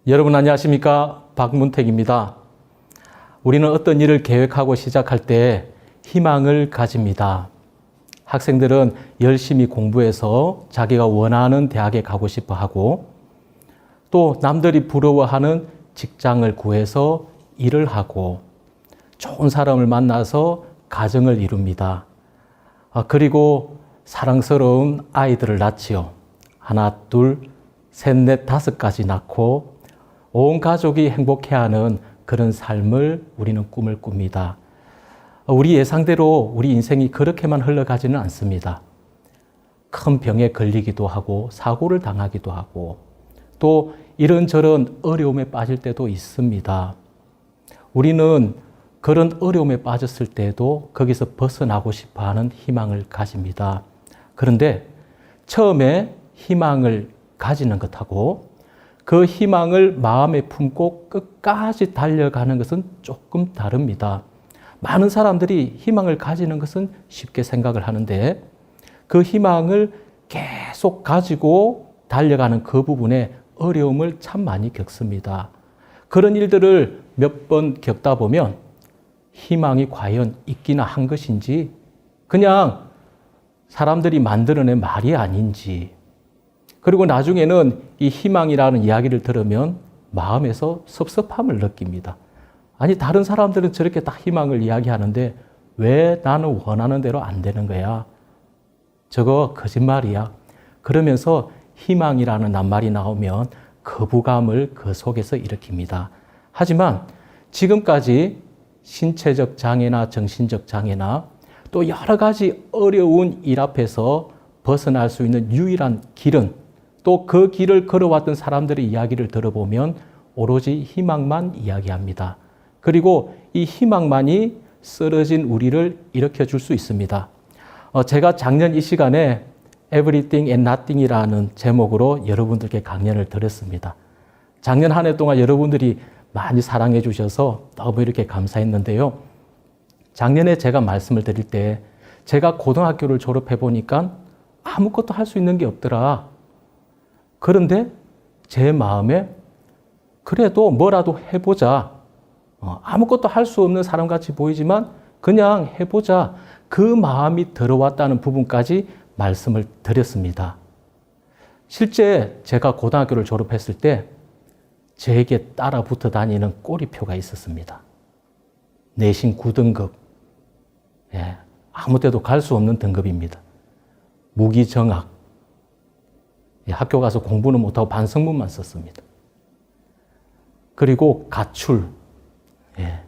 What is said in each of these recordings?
여러분 안녕하십니까? 박문택입니다. 우리는 어떤 일을 계획하고 시작할 때 희망을 가집니다. 학생들은 열심히 공부해서 자기가 원하는 대학에 가고 싶어 하고 또 남들이 부러워하는 직장을 구해서 일을 하고 좋은 사람을 만나서 가정을 이룹니다. 그리고 사랑스러운 아이들을 낳지요. 하나, 둘, 셋, 넷, 다섯까지 낳고 온 가족이 행복해하는 그런 삶을 우리는 꿈을 꿉니다. 우리 예상대로 우리 인생이 그렇게만 흘러가지는 않습니다. 큰 병에 걸리기도 하고 사고를 당하기도 하고 또 이런저런 어려움에 빠질 때도 있습니다. 우리는 그런 어려움에 빠졌을 때도 거기서 벗어나고 싶어하는 희망을 가집니다. 그런데 처음에 희망을 가지는 것하고 그 희망을 마음에 품고 끝까지 달려가는 것은 조금 다릅니다. 많은 사람들이 희망을 가지는 것은 쉽게 생각을 하는데 그 희망을 계속 가지고 달려가는 그 부분에 어려움을 참 많이 겪습니다. 그런 일들을 몇 번 겪다 보면 희망이 과연 있기나 한 것인지 그냥 사람들이 만들어낸 말이 아닌지 그리고 나중에는 이 희망이라는 이야기를 들으면 마음에서 섭섭함을 느낍니다. 아니 다른 사람들은 저렇게 다 희망을 이야기하는데 왜 나는 원하는 대로 안 되는 거야? 저거 거짓말이야. 그러면서 희망이라는 낱말이 나오면 거부감을 그 속에서 일으킵니다. 하지만 지금까지 신체적 장애나 정신적 장애나 또 여러 가지 어려운 일 앞에서 벗어날 수 있는 유일한 길은 또 그 길을 걸어왔던 사람들의 이야기를 들어보면 오로지 희망만 이야기합니다. 그리고 이 희망만이 쓰러진 우리를 일으켜 줄 수 있습니다. 제가 작년 이 시간에 Everything and Nothing이라는 제목으로 여러분들께 강연을 드렸습니다. 작년 한 해 동안 여러분들이 많이 사랑해 주셔서 너무 이렇게 감사했는데요. 작년에 제가 말씀을 드릴 때 제가 고등학교를 졸업해 보니까 아무것도 할 수 있는 게 없더라. 그런데 제 마음에 그래도 뭐라도 해보자. 아무것도 할 수 없는 사람같이 보이지만 그냥 해보자. 그 마음이 들어왔다는 부분까지 말씀을 드렸습니다. 실제 제가 고등학교를 졸업했을 때 제게 따라 붙어 다니는 꼬리표가 있었습니다. 내신 9등급. 예, 아무 데도 갈 수 없는 등급입니다. 무기정학. 학교 가서 공부는 못하고 반성문만 썼습니다. 그리고 가출. 예.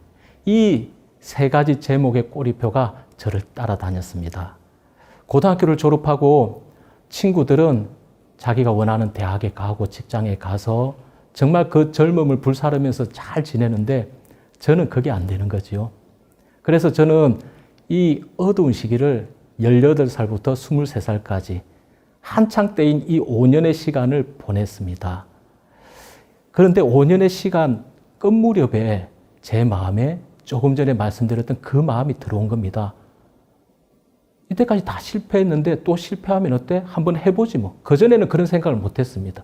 이 세 가지 제목의 꼬리표가 저를 따라다녔습니다. 고등학교를 졸업하고 친구들은 자기가 원하는 대학에 가고 직장에 가서 정말 그 젊음을 불사르면서 잘 지내는데 저는 그게 안 되는 거지요. 그래서 저는 이 어두운 시기를 18살부터 23살까지 한창 때인 이 5년의 시간을 보냈습니다. 그런데 5년의 시간 끝 무렵에 제 마음에 조금 전에 말씀드렸던 그 마음이 들어온 겁니다. 이때까지 다 실패했는데 또 실패하면 어때? 한번 해보지 뭐. 그전에는 그런 생각을 못 했습니다.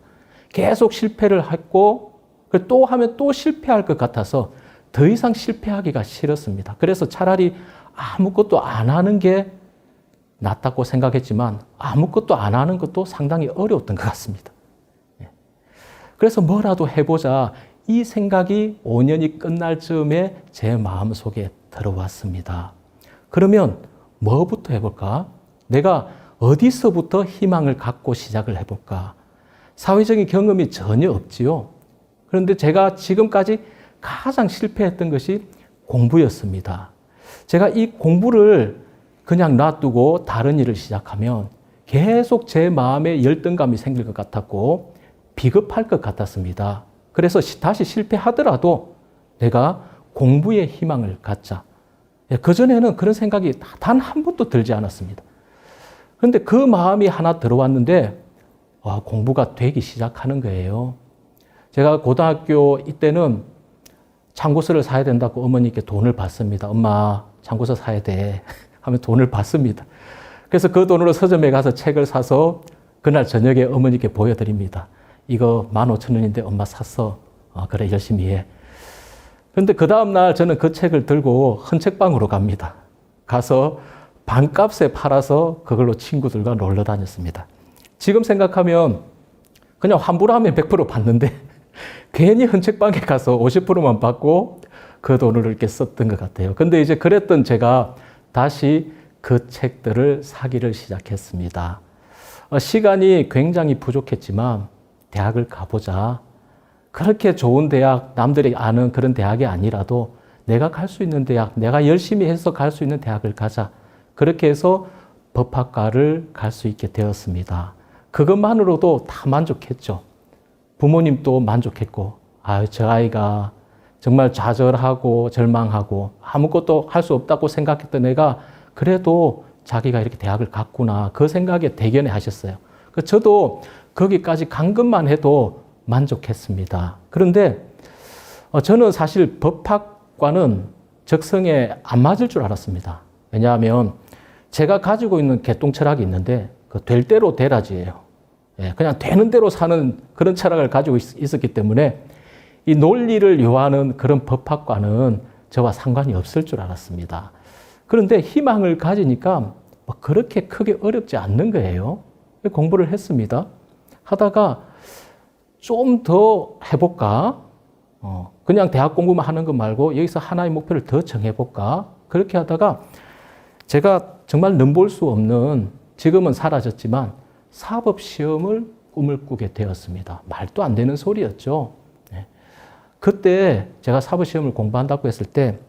계속 실패를 했고 또 하면 또 실패할 것 같아서 더 이상 실패하기가 싫었습니다. 그래서 차라리 아무것도 안 하는 게 낫다고 생각했지만 아무것도 안 하는 것도 상당히 어려웠던 것 같습니다. 그래서 뭐라도 해보자 이 생각이 5년이 끝날 즈음에 제 마음속에 들어왔습니다. 그러면 뭐부터 해볼까? 내가 어디서부터 희망을 갖고 시작을 해볼까? 사회적인 경험이 전혀 없지요. 그런데 제가 지금까지 가장 실패했던 것이 공부였습니다. 제가 이 공부를 그냥 놔두고 다른 일을 시작하면 계속 제 마음에 열등감이 생길 것 같았고 비겁할 것 같았습니다. 그래서 다시 실패하더라도 내가 공부에 희망을 갖자. 그전에는 그런 생각이 단 한 번도 들지 않았습니다. 그런데 그 마음이 하나 들어왔는데 공부가 되기 시작하는 거예요. 제가 고등학교 이때는 참고서를 사야 된다고 어머니께 돈을 받습니다. 엄마 참고서 사야 돼 하면 돈을 받습니다. 그래서 그 돈으로 서점에 가서 책을 사서 그날 저녁에 어머니께 보여드립니다. 이거 15,000원인데 엄마 샀어. 그래, 열심히 해. 그런데 그 다음날 저는 그 책을 들고 헌책방으로 갑니다. 가서 반값에 팔아서 그걸로 친구들과 놀러 다녔습니다. 지금 생각하면 그냥 환불하면 100% 받는데 괜히 헌책방에 가서 50%만 받고 그 돈을 이렇게 썼던 것 같아요. 근데 이제 그랬던 제가 다시 그 책들을 사기를 시작했습니다. 시간이 굉장히 부족했지만 대학을 가보자. 그렇게 좋은 대학, 남들이 아는 그런 대학이 아니라도 내가 갈 수 있는 대학, 내가 열심히 해서 갈 수 있는 대학을 가자. 그렇게 해서 법학과를 갈 수 있게 되었습니다. 그것만으로도 다 만족했죠. 부모님도 만족했고, 저 아이가 정말 좌절하고 절망하고 아무것도 할 수 없다고 생각했던 애가 그래도 자기가 이렇게 대학을 갔구나. 그 생각에 대견해 하셨어요. 저도 거기까지 간 것만 해도 만족했습니다. 그런데 저는 사실 법학과는 적성에 안 맞을 줄 알았습니다. 왜냐하면 제가 가지고 있는 개똥 철학이 있는데 그 될 대로 되라지예요. 그냥 되는 대로 사는 그런 철학을 가지고 있었기 때문에 이 논리를 요하는 그런 법학과는 저와 상관이 없을 줄 알았습니다. 그런데 희망을 가지니까 그렇게 크게 어렵지 않는 거예요. 공부를 했습니다. 하다가 좀 더 해볼까? 그냥 대학 공부만 하는 것 말고 여기서 하나의 목표를 더 정해볼까? 그렇게 하다가 제가 정말 넘볼 수 없는, 지금은 사라졌지만 사법시험을 꿈을 꾸게 되었습니다. 말도 안 되는 소리였죠. 그때 제가 사법시험을 공부한다고 했을 때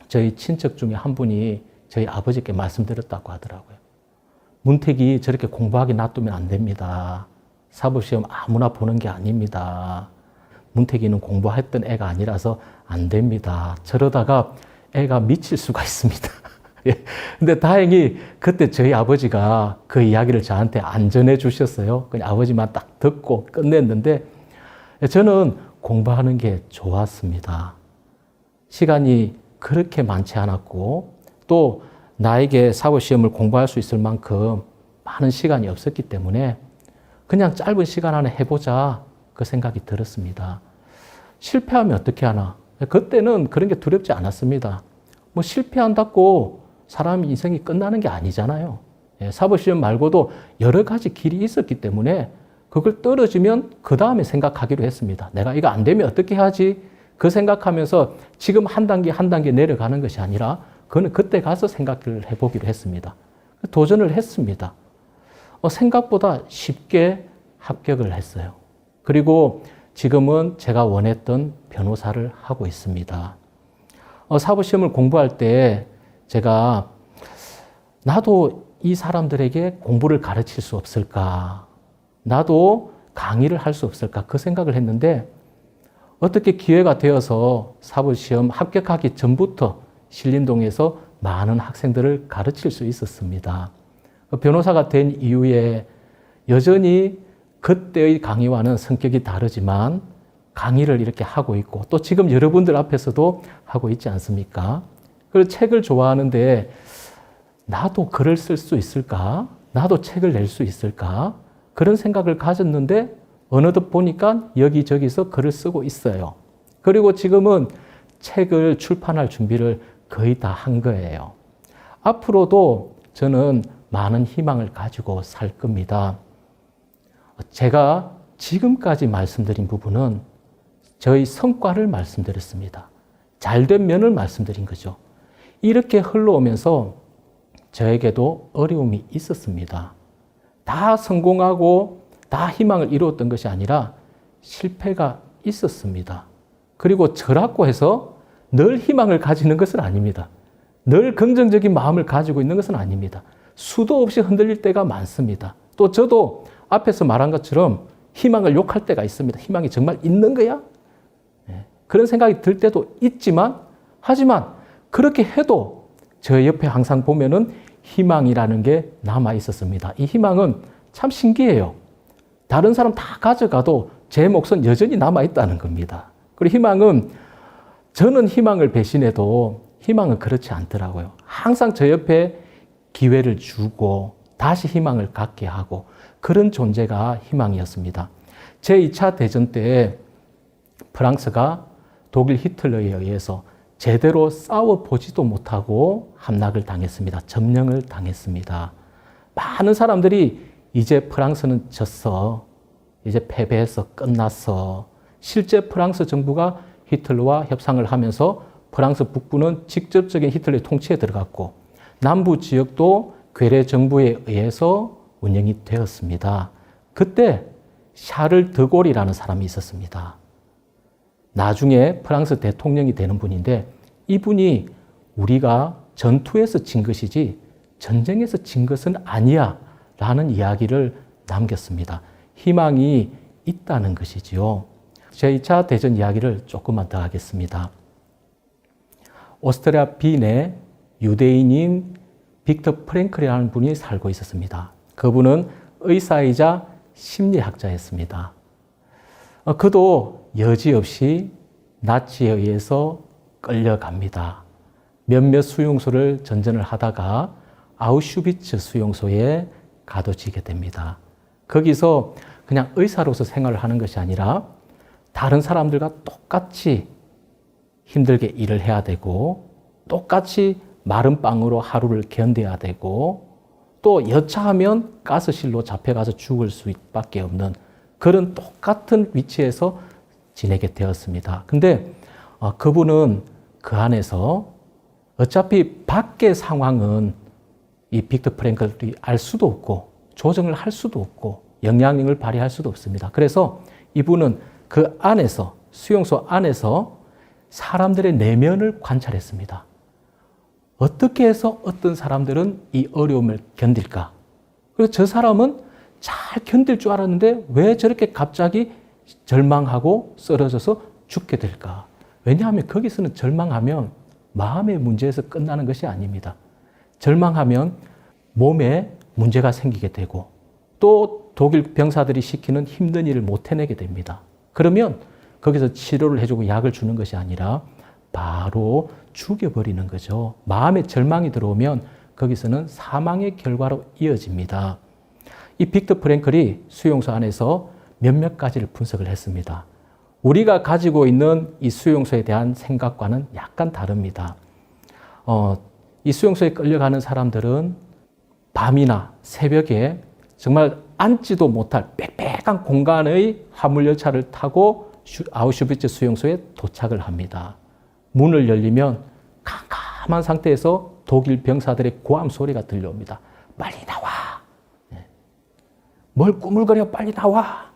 저희 친척 중에 한 분이 저희 아버지께 말씀드렸다고 하더라고요. 문택이 저렇게 공부하게 놔두면 안 됩니다. 사법시험 아무나 보는 게 아닙니다. 문택이는 공부했던 애가 아니라서 안 됩니다. 저러다가 애가 미칠 수가 있습니다. 근데 다행히 그때 저희 아버지가 그 이야기를 저한테 안 전해 주셨어요. 그냥 아버지만 딱 듣고 끝냈는데 저는 공부하는 게 좋았습니다. 시간이 그렇게 많지 않았고 또 나에게 사법시험을 공부할 수 있을 만큼 많은 시간이 없었기 때문에 그냥 짧은 시간 안에 해보자 그 생각이 들었습니다. 실패하면 어떻게 하나? 그때는 그런 게 두렵지 않았습니다. 뭐 실패한다고 사람 인생이 끝나는 게 아니잖아요. 사법시험 말고도 여러 가지 길이 있었기 때문에 그걸 떨어지면 그 다음에 생각하기로 했습니다. 내가 이거 안 되면 어떻게 하지? 그 생각하면서 지금 한 단계 한 단계 내려가는 것이 아니라 그거는 그때 가서 생각을 해보기로 했습니다. 도전을 했습니다. 생각보다 쉽게 합격을 했어요. 그리고 지금은 제가 원했던 변호사를 하고 있습니다. 사법시험을 공부할 때 제가 나도 이 사람들에게 공부를 가르칠 수 없을까? 나도 강의를 할 수 없을까? 그 생각을 했는데 어떻게 기회가 되어서 사법시험 합격하기 전부터 신림동에서 많은 학생들을 가르칠 수 있었습니다. 변호사가 된 이후에 여전히 그때의 강의와는 성격이 다르지만 강의를 이렇게 하고 있고 또 지금 여러분들 앞에서도 하고 있지 않습니까? 그리고 책을 좋아하는데 나도 글을 쓸 수 있을까? 나도 책을 낼 수 있을까? 그런 생각을 가졌는데 어느덧 보니까 여기저기서 글을 쓰고 있어요. 그리고 지금은 책을 출판할 준비를 거의 다 한 거예요. 앞으로도 저는 많은 희망을 가지고 살 겁니다. 제가 지금까지 말씀드린 부분은 저희 성과를 말씀드렸습니다. 잘된 면을 말씀드린 거죠. 이렇게 흘러오면서 저에게도 어려움이 있었습니다. 다 성공하고 다 희망을 이루었던 것이 아니라 실패가 있었습니다. 그리고 저라고 해서 늘 희망을 가지는 것은 아닙니다. 늘 긍정적인 마음을 가지고 있는 것은 아닙니다. 수도 없이 흔들릴 때가 많습니다. 또 저도 앞에서 말한 것처럼 희망을 욕할 때가 있습니다. 희망이 정말 있는 거야? 그런 생각이 들 때도 있지만, 하지만 그렇게 해도 저 옆에 항상 보면은 희망이라는 게 남아 있었습니다. 이 희망은 참 신기해요. 다른 사람 다 가져가도 제 몫은 여전히 남아 있다는 겁니다. 그리고 희망은, 저는 희망을 배신해도 희망은 그렇지 않더라고요. 항상 저 옆에 기회를 주고 다시 희망을 갖게 하고 그런 존재가 희망이었습니다. 제2차 대전 때 프랑스가 독일 히틀러에 의해서 제대로 싸워보지도 못하고 함락을 당했습니다. 점령을 당했습니다. 많은 사람들이 이제 프랑스는 졌어. 이제 패배해서 끝났어. 실제 프랑스 정부가 히틀러와 협상을 하면서 프랑스 북부는 직접적인 히틀러의 통치에 들어갔고 남부 지역도 괴뢰 정부에 의해서 운영이 되었습니다. 그때 샤를 드골이라는 사람이 있었습니다. 나중에 프랑스 대통령이 되는 분인데 이분이 우리가 전투에서 진 것이지 전쟁에서 진 것은 아니야 라는 이야기를 남겼습니다. 희망이 있다는 것이지요. 제2차 대전 이야기를 조금만 더 하겠습니다. 오스트리아 빈에 유대인인 빅터 프랭클이라는 분이 살고 있었습니다. 그분은 의사이자 심리학자였습니다. 그도 여지없이 나치에 의해서 끌려갑니다. 몇몇 수용소를 전전을 하다가 아우슈비츠 수용소에 가둬지게 됩니다. 거기서 그냥 의사로서 생활을 하는 것이 아니라 다른 사람들과 똑같이 힘들게 일을 해야 되고 똑같이 마른 빵으로 하루를 견뎌야 되고 또 여차하면 가스실로 잡혀가서 죽을 수밖에 없는 그런 똑같은 위치에서 지내게 되었습니다. 근데 그분은 그 안에서 어차피 밖의 상황은 이 빅터 프랭클이 알 수도 없고 조정을 할 수도 없고 영향력을 발휘할 수도 없습니다. 그래서 이분은 그 안에서 수용소 안에서 사람들의 내면을 관찰했습니다. 어떻게 해서 어떤 사람들은 이 어려움을 견딜까? 그리고 저 사람은 잘 견딜 줄 알았는데 왜 저렇게 갑자기 절망하고 쓰러져서 죽게 될까? 왜냐하면 거기서는 절망하면 마음의 문제에서 끝나는 것이 아닙니다. 절망하면 몸에 문제가 생기게 되고 또 독일 병사들이 시키는 힘든 일을 못 해내게 됩니다. 그러면 거기서 치료를 해주고 약을 주는 것이 아니라 바로 죽여버리는 거죠. 마음에 절망이 들어오면 거기서는 사망의 결과로 이어집니다. 이 빅터 프랭클이 수용소 안에서 몇몇 가지를 분석을 했습니다. 우리가 가지고 있는 이 수용소에 대한 생각과는 약간 다릅니다. 이 수용소에 끌려가는 사람들은 밤이나 새벽에 정말 앉지도 못할 빽빽한 공간의 화물열차를 타고 아우슈비츠 수용소에 도착을 합니다. 문을 열리면 캄캄한 상태에서 독일 병사들의 고함 소리가 들려옵니다. 빨리 나와! 뭘 꾸물거려 빨리 나와!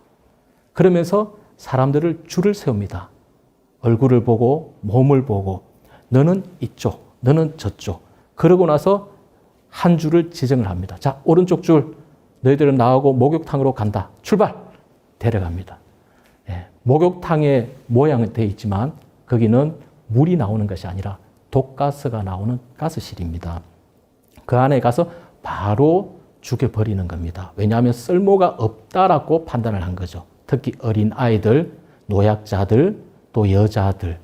그러면서 사람들을 줄을 세웁니다. 얼굴을 보고 몸을 보고 너는 이쪽, 너는 저쪽. 그러고 나서 한 줄을 지정을 합니다. 자, 오른쪽 줄 너희들은 나오고 목욕탕으로 간다. 출발! 데려갑니다. 목욕탕의 모양은 되어 있지만 거기는 물이 나오는 것이 아니라 독가스가 나오는 가스실입니다. 그 안에 가서 바로 죽여버리는 겁니다. 왜냐하면 쓸모가 없다라고 판단을 한 거죠. 특히 어린 아이들, 노약자들, 또 여자들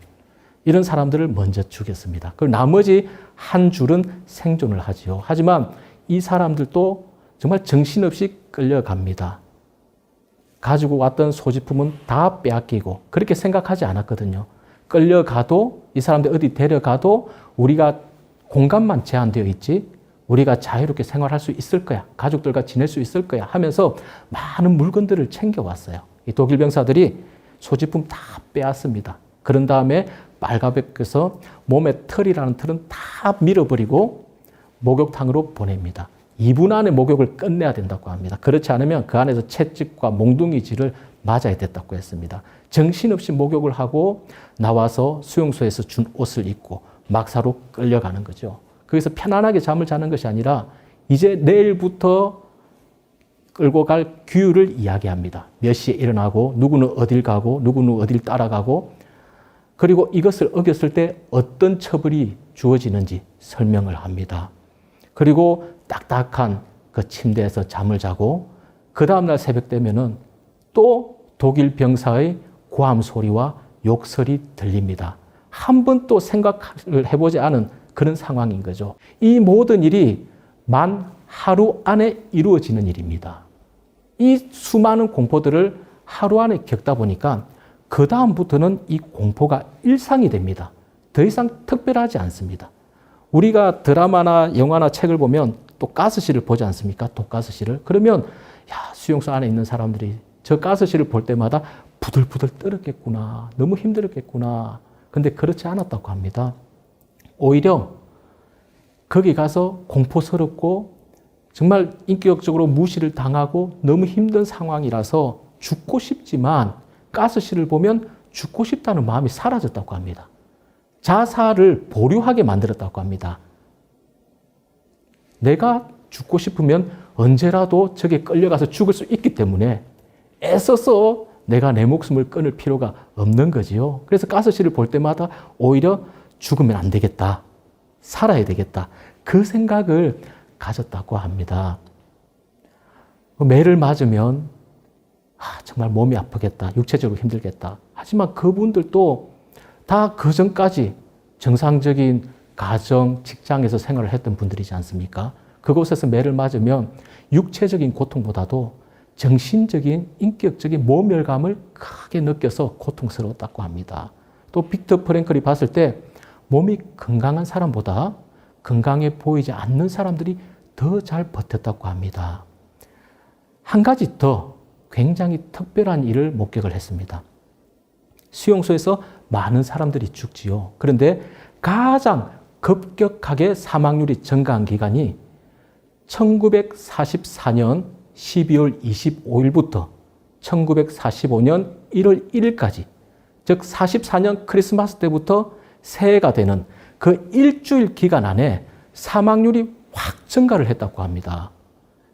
이런 사람들을 먼저 죽였습니다. 그리고 나머지 한 줄은 생존을 하지요. 하지만 이 사람들도 정말 정신없이 끌려갑니다. 가지고 왔던 소지품은 다 빼앗기고 그렇게 생각하지 않았거든요. 끌려가도 이 사람들 어디 데려가도 우리가 공간만 제한되어 있지 우리가 자유롭게 생활할 수 있을 거야. 가족들과 지낼 수 있을 거야 하면서 많은 물건들을 챙겨왔어요. 이 독일 병사들이 소지품 다 빼앗습니다. 그런 다음에 빨가벗겨서 몸에 털이라는 털은 다 밀어버리고 목욕탕으로 보냅니다. 2분 안에 목욕을 끝내야 된다고 합니다. 그렇지 않으면 그 안에서 채찍과 몽둥이질을 맞아야 됐다고 했습니다. 정신없이 목욕을 하고 나와서 수용소에서 준 옷을 입고 막사로 끌려가는 거죠. 거기서 편안하게 잠을 자는 것이 아니라 이제 내일부터 끌고 갈 규율을 이야기합니다. 몇 시에 일어나고 누구는 어딜 가고 누구는 어딜 따라가고 그리고 이것을 어겼을 때 어떤 처벌이 주어지는지 설명을 합니다. 그리고 딱딱한 그 침대에서 잠을 자고 그 다음날 새벽 되면은 또 독일 병사의 고함 소리와 욕설이 들립니다. 한 번도 생각을 해보지 않은 그런 상황인 거죠. 이 모든 일이 만 하루 안에 이루어지는 일입니다. 이 수많은 공포들을 하루 안에 겪다 보니까 그 다음부터는 이 공포가 일상이 됩니다. 더 이상 특별하지 않습니다. 우리가 드라마나 영화나 책을 보면 또 가스실을 보지 않습니까? 독가스실을. 그러면 수용소 안에 있는 사람들이 저 가스실을 볼 때마다 부들부들 떨었겠구나. 너무 힘들었겠구나. 근데 그렇지 않았다고 합니다. 오히려 거기 가서 공포스럽고 정말 인격적으로 무시를 당하고 너무 힘든 상황이라서 죽고 싶지만 가스실을 보면 죽고 싶다는 마음이 사라졌다고 합니다. 자살을 보류하게 만들었다고 합니다. 내가 죽고 싶으면 언제라도 저게 끌려가서 죽을 수 있기 때문에 애써서 내가 내 목숨을 끊을 필요가 없는 거지요. 그래서 가스실을 볼 때마다 오히려 죽으면 안 되겠다. 살아야 되겠다. 그 생각을 가졌다고 합니다. 매를 맞으면 정말 몸이 아프겠다. 육체적으로 힘들겠다. 하지만 그분들도 다 그 전까지 정상적인 가정, 직장에서 생활을 했던 분들이지 않습니까? 그곳에서 매를 맞으면 육체적인 고통보다도 정신적인, 인격적인 모멸감을 크게 느껴서 고통스러웠다고 합니다. 또 빅터 프랭클이 봤을 때 몸이 건강한 사람보다 건강해 보이지 않는 사람들이 더 잘 버텼다고 합니다. 한 가지 더 굉장히 특별한 일을 목격을 했습니다. 수용소에서 많은 사람들이 죽지요. 그런데 가장 급격하게 사망률이 증가한 기간이 1944년 12월 25일부터 1945년 1월 1일까지, 즉 44년 크리스마스 때부터 새해가 되는 그 일주일 기간 안에 사망률이 확 증가를 했다고 합니다.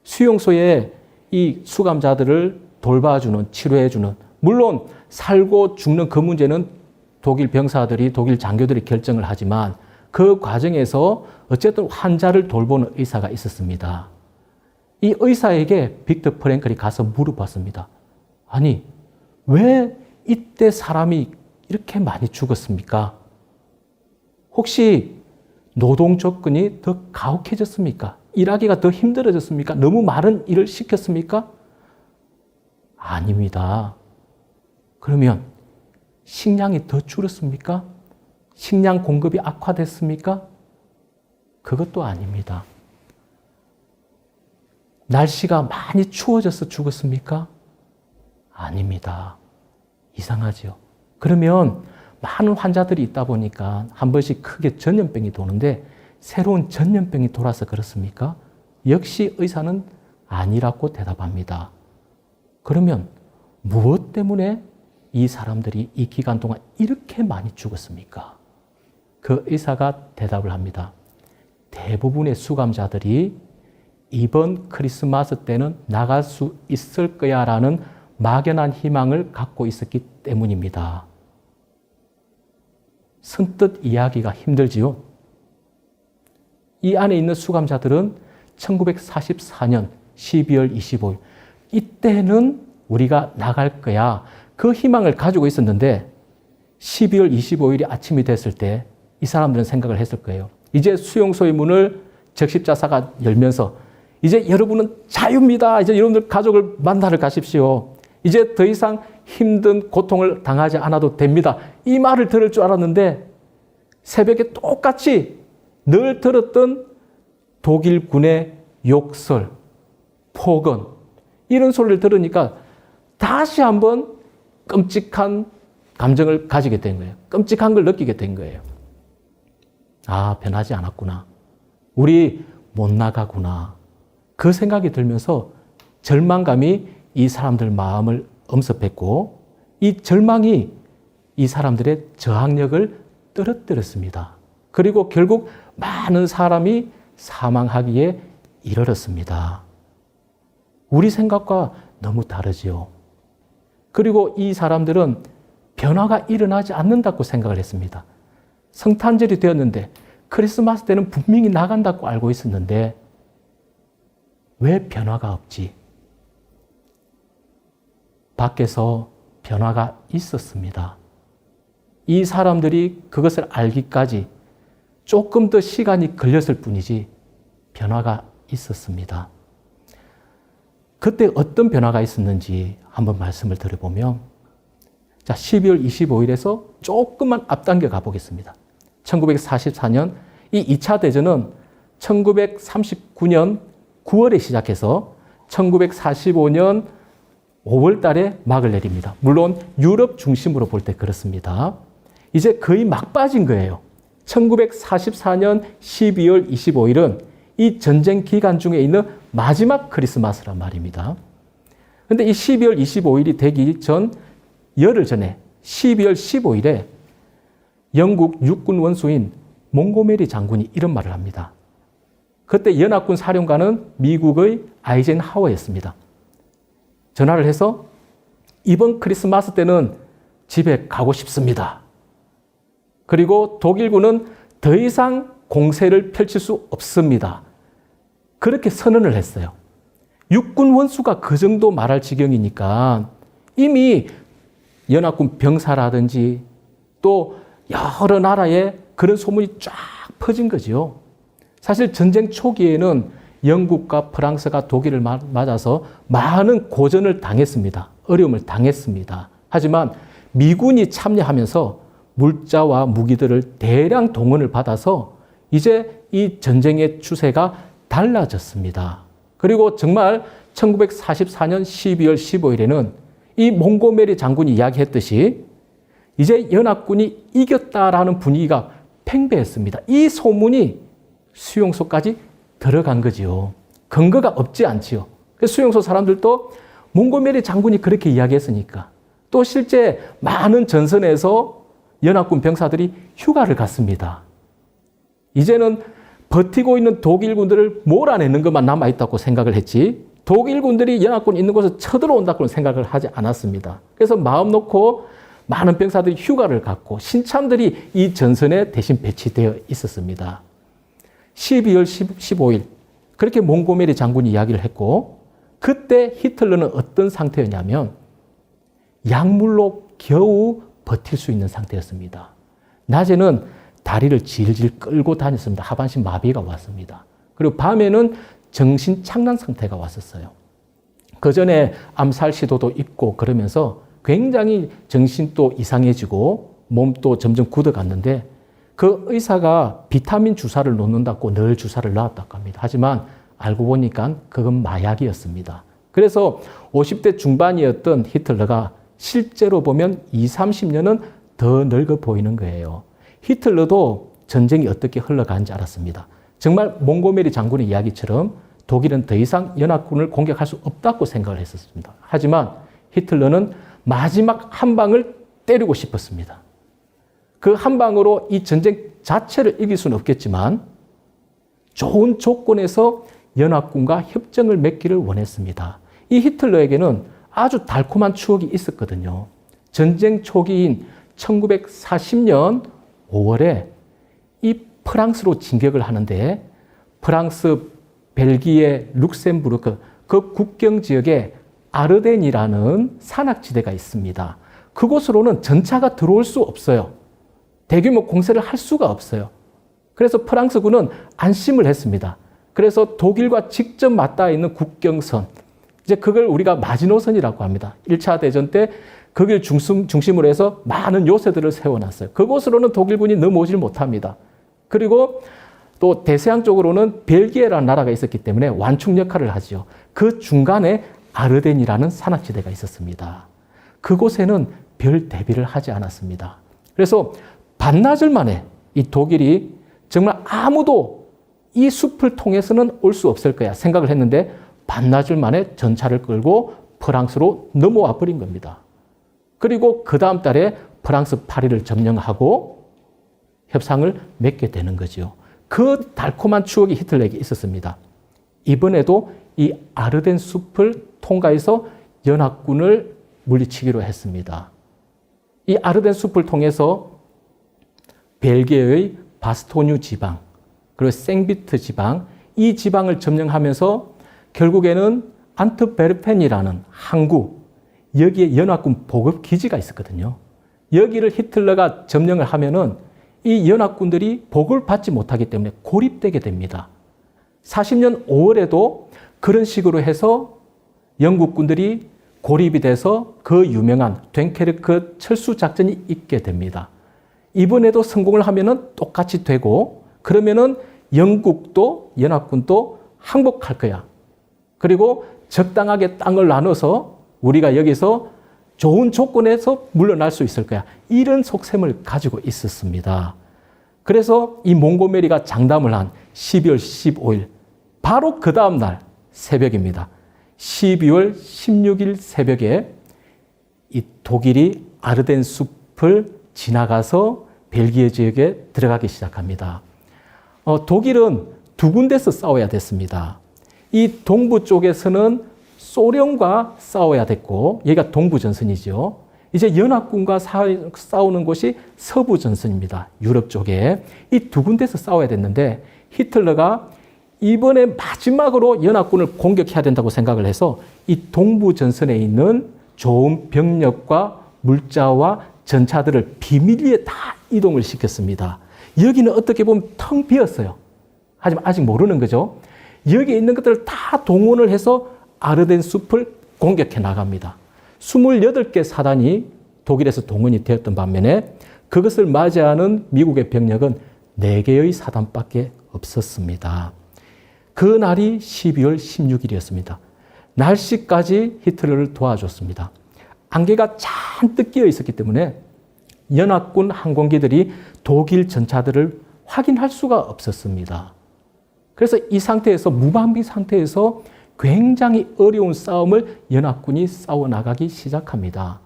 수용소에 이 수감자들을 돌봐주는, 치료해주는, 물론 살고 죽는 그 문제는 독일 병사들이, 독일 장교들이 결정을 하지만 그 과정에서 어쨌든 환자를 돌보는 의사가 있었습니다. 이 의사에게 빅터 프랭클이 가서 물어봤습니다. 아니, 왜 이때 사람이 이렇게 많이 죽었습니까? 혹시 노동 조건이 더 가혹해졌습니까? 일하기가 더 힘들어졌습니까? 너무 많은 일을 시켰습니까? 아닙니다. 그러면 식량이 더 줄었습니까? 식량 공급이 악화됐습니까? 그것도 아닙니다. 날씨가 많이 추워져서 죽었습니까? 아닙니다. 이상하죠. 그러면 많은 환자들이 있다 보니까 한 번씩 크게 전염병이 도는데 새로운 전염병이 돌아서 그렇습니까? 역시 의사는 아니라고 대답합니다. 그러면 무엇 때문에 이 사람들이 이 기간 동안 이렇게 많이 죽었습니까? 그 의사가 대답을 합니다. 대부분의 수감자들이 이번 크리스마스 때는 나갈 수 있을 거야 라는 막연한 희망을 갖고 있었기 때문입니다. 선뜻 이야기가 힘들지요. 이 안에 있는 수감자들은 1944년 12월 25일 이때는 우리가 나갈 거야 그 희망을 가지고 있었는데 12월 25일이 아침이 됐을 때 이 사람들은 생각을 했을 거예요. 이제 수용소의 문을 적십자사가 열면서 이제 여러분은 자유입니다. 이제 여러분들 가족을 만나러 가십시오. 이제 더 이상 힘든 고통을 당하지 않아도 됩니다. 이 말을 들을 줄 알았는데 새벽에 똑같이 늘 들었던 독일군의 욕설, 폭언 이런 소리를 들으니까 다시 한번 끔찍한 감정을 가지게 된 거예요. 끔찍한 걸 느끼게 된 거예요. 아, 변하지 않았구나. 우리 못 나가구나. 그 생각이 들면서 절망감이 이 사람들 마음을 엄습했고 이 절망이 이 사람들의 저항력을 떨어뜨렸습니다. 그리고 결국 많은 사람이 사망하기에 이르렀습니다. 우리 생각과 너무 다르지요. 그리고 이 사람들은 변화가 일어나지 않는다고 생각을 했습니다. 성탄절이 되었는데 크리스마스 때는 분명히 나간다고 알고 있었는데 왜 변화가 없지? 밖에서 변화가 있었습니다. 이 사람들이 그것을 알기까지 조금 더 시간이 걸렸을 뿐이지 변화가 있었습니다. 그때 어떤 변화가 있었는지 한번 말씀을 드려보면 자, 12월 25일에서 조금만 앞당겨 가보겠습니다. 1944년 이 2차 대전은 1939년 9월에 시작해서 1945년 5월 달에 막을 내립니다. 물론 유럽 중심으로 볼 때 그렇습니다. 이제 거의 막 빠진 거예요. 1944년 12월 25일은 이 전쟁 기간 중에 있는 마지막 크리스마스란 말입니다. 그런데 이 12월 25일이 되기 전 열흘 전에 12월 15일에 영국 육군 원수인 몽고메리 장군이 이런 말을 합니다. 그때 연합군 사령관은 미국의 아이젠하워였습니다. 전화를 해서 이번 크리스마스 때는 집에 가고 싶습니다. 그리고 독일군은 더 이상 공세를 펼칠 수 없습니다. 그렇게 선언을 했어요. 육군 원수가 그 정도 말할 지경이니까 이미 연합군 병사라든지 또 여러 나라에 그런 소문이 쫙 퍼진 거죠. 사실 전쟁 초기에는 영국과 프랑스가 독일을 맞아서 많은 고전을 당했습니다. 어려움을 당했습니다. 하지만 미군이 참여하면서 물자와 무기들을 대량 동원을 받아서 이제 이 전쟁의 추세가 달라졌습니다. 그리고 정말 1944년 12월 15일에는 이 몽고메리 장군이 이야기했듯이 이제 연합군이 이겼다라는 분위기가 팽배했습니다. 이 소문이 수용소까지 들어간 거지요. 근거가 없지 않지요. 수용소 사람들도 몽고메리 장군이 그렇게 이야기했으니까 또 실제 많은 전선에서 연합군 병사들이 휴가를 갔습니다. 이제는 버티고 있는 독일군들을 몰아내는 것만 남아있다고 생각을 했지 독일군들이 연합군 있는 곳에 쳐들어온다고는 생각을 하지 않았습니다. 그래서 마음 놓고 많은 병사들이 휴가를 갔고 신참들이 이 전선에 대신 배치되어 있었습니다. 12월 15일 그렇게 몽고메리 장군이 이야기를 했고 그때 히틀러는 어떤 상태였냐면 약물로 겨우 버틸 수 있는 상태였습니다. 낮에는 다리를 질질 끌고 다녔습니다. 하반신 마비가 왔습니다. 그리고 밤에는 정신 착란 상태가 왔었어요. 그 전에 암살 시도도 있고 그러면서 굉장히 정신도 이상해지고 몸도 점점 굳어갔는데 그 의사가 비타민 주사를 놓는다고 늘 주사를 놨다고 합니다. 하지만 알고 보니까 그건 마약이었습니다. 그래서 50대 중반이었던 히틀러가 실제로 보면 20, 30년은 더 늙어 보이는 거예요. 히틀러도 전쟁이 어떻게 흘러가는지 알았습니다. 정말 몽고메리 장군의 이야기처럼 독일은 더 이상 연합군을 공격할 수 없다고 생각을 했었습니다. 하지만 히틀러는 마지막 한 방을 때리고 싶었습니다. 그 한 방으로 이 전쟁 자체를 이길 수는 없겠지만 좋은 조건에서 연합군과 협정을 맺기를 원했습니다. 이 히틀러에게는 아주 달콤한 추억이 있었거든요. 전쟁 초기인 1940년 5월에 이 프랑스로 진격을 하는데 프랑스, 벨기에, 룩셈부르크 그 국경 지역에 아르덴이라는 산악지대가 있습니다. 그곳으로는 전차가 들어올 수 없어요. 대규모 공세를 할 수가 없어요. 그래서 프랑스군은 안심을 했습니다. 그래서 독일과 직접 맞닿아 있는 국경선, 이제 그걸 우리가 마지노선이라고 합니다. 1차 대전 때 거길 중심으로 해서 많은 요새들을 세워놨어요. 그곳으로는 독일군이 넘어오질 못합니다. 그리고 또 대서양 쪽으로는 벨기에라는 나라가 있었기 때문에 완충 역할을 하죠. 그 중간에 아르덴이라는 산악지대가 있었습니다. 그곳에는 별 대비를 하지 않았습니다. 그래서 반나절 만에 이 독일이 정말 아무도 이 숲을 통해서는 올 수 없을 거야 생각을 했는데 반나절 만에 전차를 끌고 프랑스로 넘어와 버린 겁니다. 그리고 그 다음 달에 프랑스 파리를 점령하고 협상을 맺게 되는 거죠. 그 달콤한 추억이 히틀러에게 있었습니다. 이번에도 이 아르덴 숲을 통과해서 연합군을 물리치기로 했습니다. 이 아르덴 숲을 통해서 벨기에의 바스토뉴 지방, 그리고 생비트 지방, 이 지방을 점령하면서 결국에는 안트베르펜이라는 항구, 여기에 연합군 보급 기지가 있었거든요. 여기를 히틀러가 점령을 하면은 이 연합군들이 보급을 받지 못하기 때문에 고립되게 됩니다. 40년 5월에도 그런 식으로 해서 영국군들이 고립이 돼서 그 유명한 됭케르크 철수 작전이 있게 됩니다. 이번에도 성공을 하면은 똑같이 되고 그러면은 영국도 연합군도 항복할 거야. 그리고 적당하게 땅을 나눠서 우리가 여기서 좋은 조건에서 물러날 수 있을 거야. 이런 속셈을 가지고 있었습니다. 그래서 이 몽고메리가 장담을 한 12월 15일 바로 그 다음 날 새벽입니다. 12월 16일 새벽에 이 독일이 아르덴 숲을 지나가서 벨기에 지역에 들어가기 시작합니다. 독일은 두 군데서 싸워야 됐습니다. 이 동부 쪽에서는 소련과 싸워야 됐고 여기가 동부전선이죠. 이제 연합군과 싸우는 곳이 서부전선입니다. 유럽 쪽에. 이 두 군데서 싸워야 됐는데 히틀러가 이번에 마지막으로 연합군을 공격해야 된다고 생각을 해서 이 동부전선에 있는 좋은 병력과 물자와 전차들을 비밀리에 다 이동을 시켰습니다. 여기는 어떻게 보면 텅 비었어요. 하지만 아직 모르는 거죠. 여기에 있는 것들을 다 동원을 해서 아르덴 숲을 공격해 나갑니다. 28개 사단이 독일에서 동원이 되었던 반면에 그것을 맞이하는 미국의 병력은 4개의 사단밖에 없었습니다. 그 날이 12월 16일이었습니다. 날씨까지 히틀러를 도와줬습니다. 안개가 잔뜩 끼어 있었기 때문에 연합군 항공기들이 독일 전차들을 확인할 수가 없었습니다. 그래서 이 상태에서 무방비 상태에서 굉장히 어려운 싸움을 연합군이 싸워나가기 시작합니다.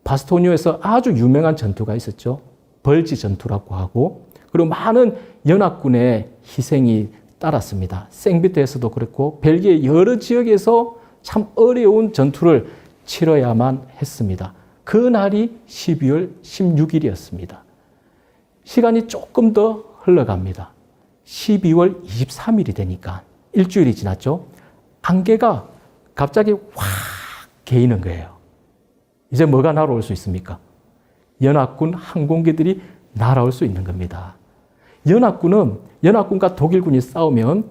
바스토니오에서 아주 유명한 전투가 있었죠. 벌지 전투라고 하고 그리고 많은 연합군의 희생이 따랐습니다. 생비트에서도 그렇고 벨기에 여러 지역에서 참 어려운 전투를 치러야만 했습니다. 그 날이 12월 16일이었습니다. 시간이 조금 더 흘러갑니다. 12월 23일이 되니까 일주일이 지났죠. 안개가 갑자기 확 개이는 거예요. 이제 뭐가 날아올 수 있습니까? 연합군 항공기들이 날아올 수 있는 겁니다. 연합군과 독일군이 싸우면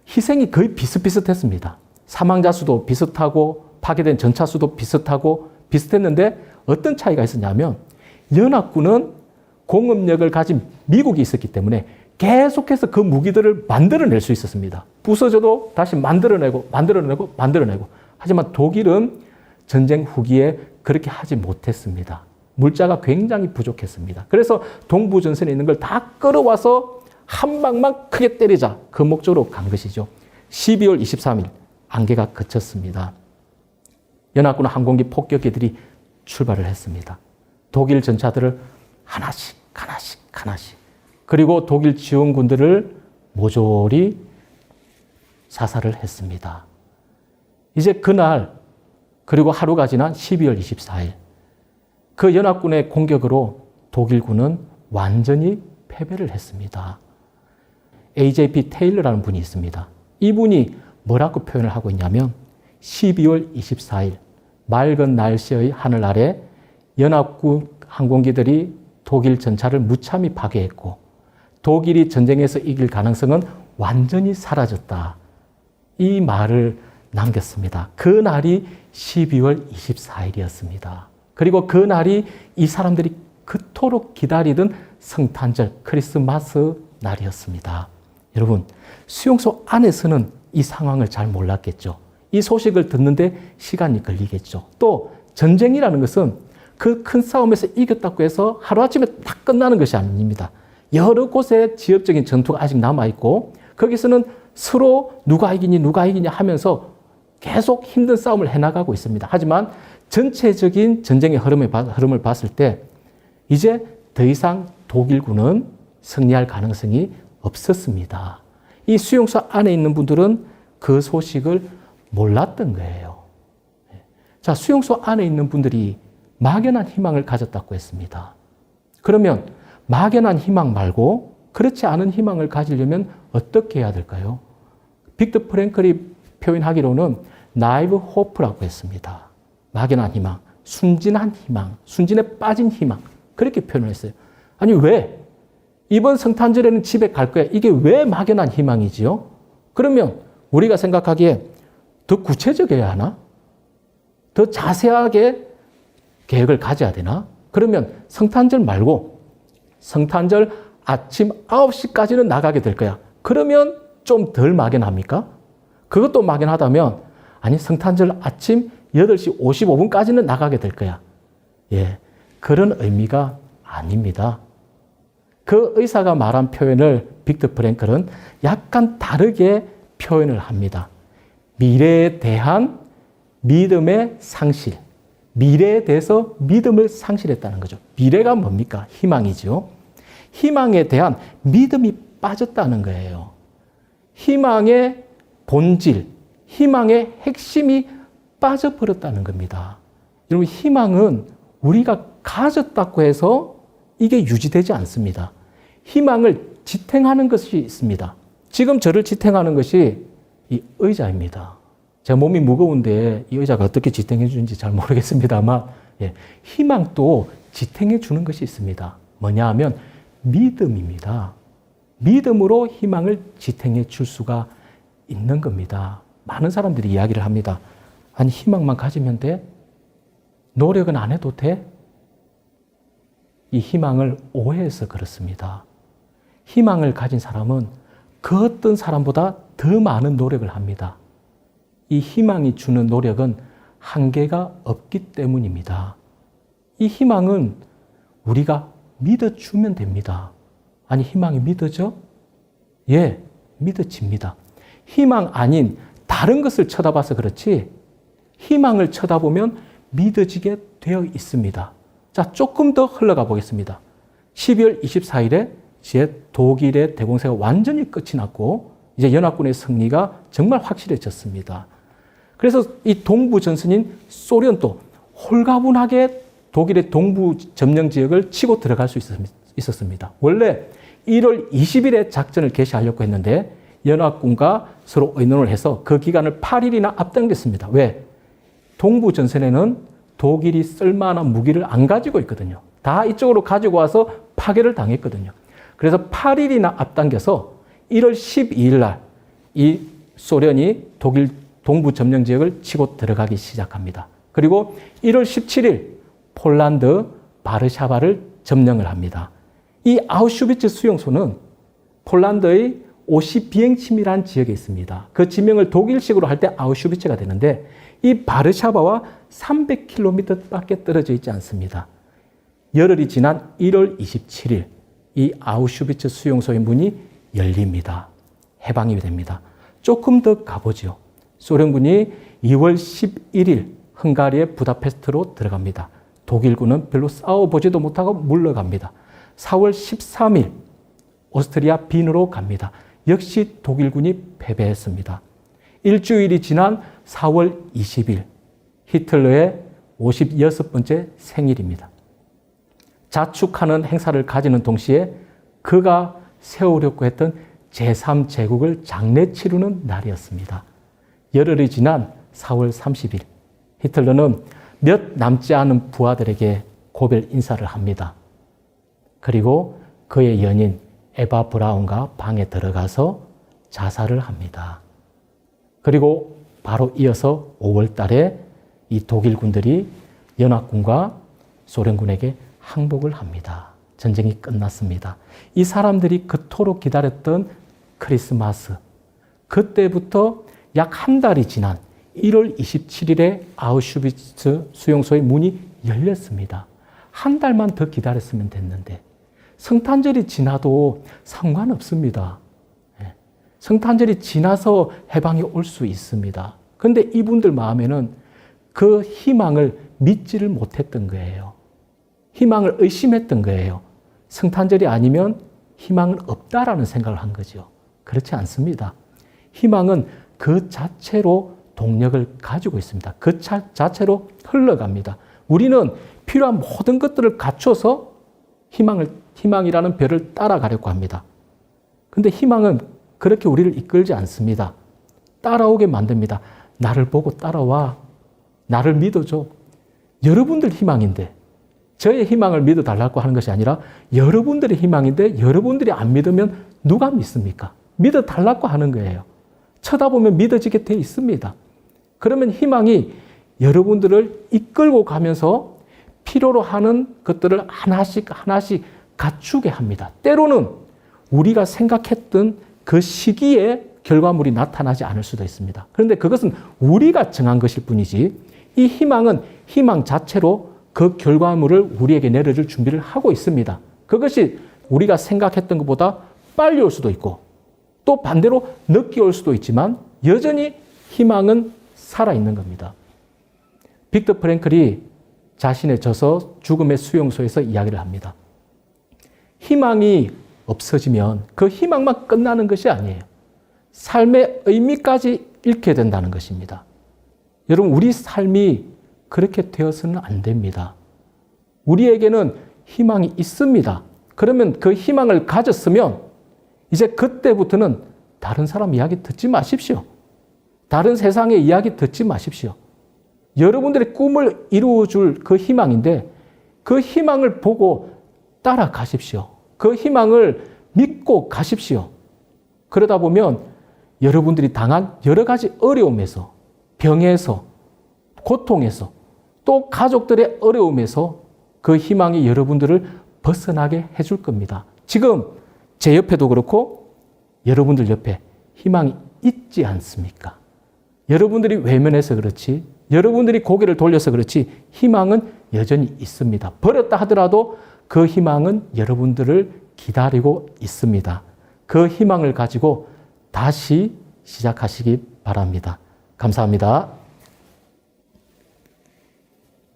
희생이 거의 비슷비슷했습니다. 사망자 수도 비슷하고 파괴된 전차 수도 비슷했는데 어떤 차이가 있었냐면 연합군은 공업력을 가진 미국이 있었기 때문에 계속해서 그 무기들을 만들어낼 수 있었습니다. 부서져도 다시 만들어내고. 하지만 독일은 전쟁 후기에 그렇게 하지 못했습니다. 물자가 굉장히 부족했습니다. 그래서 동부전선에 있는 걸 다 끌어와서 한 방만 크게 때리자. 그 목적으로 간 것이죠. 12월 23일 안개가 그쳤습니다. 연합군 항공기 폭격기들이 출발을 했습니다. 독일 전차들을 하나씩 그리고 독일 지원군들을 모조리 사살을 했습니다. 이제 그날 그리고 하루가 지난 12월 24일 그 연합군의 공격으로 독일군은 완전히 패배를 했습니다. AJP 테일러라는 분이 있습니다. 이분이 뭐라고 표현을 하고 있냐면 12월 24일 맑은 날씨의 하늘 아래 연합군 항공기들이 독일 전차를 무참히 파괴했고 독일이 전쟁에서 이길 가능성은 완전히 사라졌다. 이 말을 남겼습니다. 그 날이 12월 24일이었습니다. 그리고 그 날이 이 사람들이 그토록 기다리던 성탄절 크리스마스 날이었습니다. 여러분, 수용소 안에서는 이 상황을 잘 몰랐겠죠. 이 소식을 듣는데 시간이 걸리겠죠. 또 전쟁이라는 것은 그 큰 싸움에서 이겼다고 해서 하루아침에 딱 끝나는 것이 아닙니다. 여러 곳에 지역적인 전투가 아직 남아있고 거기서는 서로 누가 이기냐 하면서 계속 힘든 싸움을 해나가고 있습니다. 하지만 전체적인 전쟁의 흐름을 봤을 때 이제 더 이상 독일군은 승리할 가능성이 없었습니다. 이 수용소 안에 있는 분들은 그 소식을 몰랐던 거예요. 자, 수용소 안에 있는 분들이 막연한 희망을 가졌다고 했습니다. 그러면 막연한 희망 말고 그렇지 않은 희망을 가지려면 어떻게 해야 될까요? 빅터 프랭클이 표현하기로는 나이브 호프라고 했습니다. 막연한 희망, 순진한 희망, 순진에 빠진 희망 그렇게 표현을 했어요. 아니 왜? 이번 성탄절에는 집에 갈 거야. 이게 왜 막연한 희망이지요? 그러면 우리가 생각하기에 더 구체적이어야 하나? 더 자세하게 계획을 가져야 되나? 그러면 성탄절 말고 성탄절 아침 9시까지는 나가게 될 거야. 그러면 좀 덜 막연합니까? 그것도 막연하다면 아니 성탄절 아침 8시 55분까지는 나가게 될 거야. 예, 그런 의미가 아닙니다. 그 의사가 말한 표현을 빅터 프랭클은 약간 다르게 표현을 합니다. 미래에 대한 믿음의 상실. 미래에 대해서 믿음을 상실했다는 거죠. 미래가 뭡니까? 희망이죠. 희망에 대한 믿음이 빠졌다는 거예요. 희망의 본질, 희망의 핵심이 빠져버렸다는 겁니다. 여러분, 희망은 우리가 가졌다고 해서 이게 유지되지 않습니다. 희망을 지탱하는 것이 있습니다. 지금 저를 지탱하는 것이 이 의자입니다. 제 몸이 무거운데 이 의자가 어떻게 지탱해 주는지 잘 모르겠습니다만, 예, 희망도 지탱해 주는 것이 있습니다. 뭐냐 하면 믿음입니다. 믿음으로 희망을 지탱해 줄 수가 있는 겁니다. 많은 사람들이 이야기를 합니다. 아니, 희망만 가지면 돼? 노력은 안 해도 돼? 이 희망을 오해해서 그렇습니다. 희망을 가진 사람은 그 어떤 사람보다 더 많은 노력을 합니다. 이 희망이 주는 노력은 한계가 없기 때문입니다. 이 희망은 우리가 믿어주면 됩니다. 아니, 희망이 믿어져? 예, 믿어집니다. 희망 아닌 다른 것을 쳐다봐서 그렇지 희망을 쳐다보면 믿어지게 되어 있습니다. 자, 조금 더 흘러가 보겠습니다. 12월 24일에 이제 독일의 대공세가 완전히 끝이 났고 이제 연합군의 승리가 정말 확실해졌습니다. 그래서 이 동부 전선인 소련도 홀가분하게 독일의 동부 점령 지역을 치고 들어갈 수 있었습니다. 원래 1월 20일에 작전을 개시하려고 했는데 연합군과 서로 의논을 해서 그 기간을 8일이나 앞당겼습니다. 왜? 동부 전선에는 독일이 쓸만한 무기를 안 가지고 있거든요. 다 이쪽으로 가지고 와서 파괴를 당했거든요. 그래서 8일이나 앞당겨서 1월 12일 날 이 소련이 독일 동부 점령 지역을 치고 들어가기 시작합니다. 그리고 1월 17일 폴란드 바르샤바를 점령을 합니다. 이 아우슈비츠 수용소는 폴란드의 오시 비행침이라는 지역에 있습니다. 그 지명을 독일식으로 할 때 아우슈비츠가 되는데 이 바르샤바와 300km밖에 떨어져 있지 않습니다. 열흘이 지난 1월 27일 이 아우슈비츠 수용소의 문이 열립니다. 해방이 됩니다. 조금 더 가보죠. 소련군이 2월 11일 헝가리의 부다페스트로 들어갑니다. 독일군은 별로 싸워보지도 못하고 물러갑니다. 4월 13일 오스트리아 빈으로 갑니다. 역시 독일군이 패배했습니다. 일주일이 지난 4월 20일 히틀러의 56번째 생일입니다. 자축하는 행사를 가지는 동시에 그가 세우려고 했던 제3제국을 장례 치르는 날이었습니다. 열흘이 지난 4월 30일 히틀러는 몇 남지 않은 부하들에게 고별 인사를 합니다. 그리고 그의 연인 에바 브라운과 방에 들어가서 자살을 합니다. 그리고 바로 이어서 5월 달에 이 독일군들이 연합군과 소련군에게 항복을 합니다. 전쟁이 끝났습니다. 이 사람들이 그토록 기다렸던 크리스마스, 그때부터 약 한 달이 지난 1월 27일에 아우슈비츠 수용소의 문이 열렸습니다. 한 달만 더 기다렸으면 됐는데 성탄절이 지나도 상관없습니다. 성탄절이 지나서 해방이 올 수 있습니다. 그런데 이분들 마음에는 그 희망을 믿지를 못했던 거예요. 희망을 의심했던 거예요. 성탄절이 아니면 희망은 없다라는 생각을 한 거죠. 그렇지 않습니다. 희망은 그 자체로 동력을 가지고 있습니다. 그 자체로 흘러갑니다. 우리는 필요한 모든 것들을 갖춰서 희망이라는 별을 따라가려고 합니다. 그런데 희망은 그렇게 우리를 이끌지 않습니다. 따라오게 만듭니다. 나를 보고 따라와. 나를 믿어줘. 여러분들 희망인데 저의 희망을 믿어달라고 하는 것이 아니라 여러분들의 희망인데 여러분들이 안 믿으면 누가 믿습니까? 믿어달라고 하는 거예요. 쳐다보면 믿어지게 돼 있습니다. 그러면 희망이 여러분들을 이끌고 가면서 필요로 하는 것들을 하나씩 갖추게 합니다. 때로는 우리가 생각했던 그 시기에 결과물이 나타나지 않을 수도 있습니다. 그런데 그것은 우리가 정한 것일 뿐이지 이 희망은 희망 자체로 그 결과물을 우리에게 내려줄 준비를 하고 있습니다. 그것이 우리가 생각했던 것보다 빨리 올 수도 있고 또 반대로 늦게 올 수도 있지만 여전히 희망은 살아있는 겁니다. 빅터 프랭클이 자신의 저서 죽음의 수용소에서 이야기를 합니다. 희망이 없어지면 그 희망만 끝나는 것이 아니에요. 삶의 의미까지 잃게 된다는 것입니다. 여러분, 우리 삶이 그렇게 되어서는 안 됩니다. 우리에게는 희망이 있습니다. 그러면 그 희망을 가졌으면 이제 그때부터는 다른 사람 이야기 듣지 마십시오. 다른 세상의 이야기 듣지 마십시오. 여러분들의 꿈을 이루어줄 그 희망인데 그 희망을 보고 따라가십시오. 그 희망을 믿고 가십시오. 그러다 보면 여러분들이 당한 여러 가지 어려움에서, 병에서, 고통에서, 또 가족들의 어려움에서 그 희망이 여러분들을 벗어나게 해줄 겁니다. 지금 제 옆에도 그렇고 여러분들 옆에 희망이 있지 않습니까? 여러분들이 외면해서 그렇지, 여러분들이 고개를 돌려서 그렇지 희망은 여전히 있습니다. 버렸다 하더라도 그 희망은 여러분들을 기다리고 있습니다. 그 희망을 가지고 다시 시작하시기 바랍니다. 감사합니다.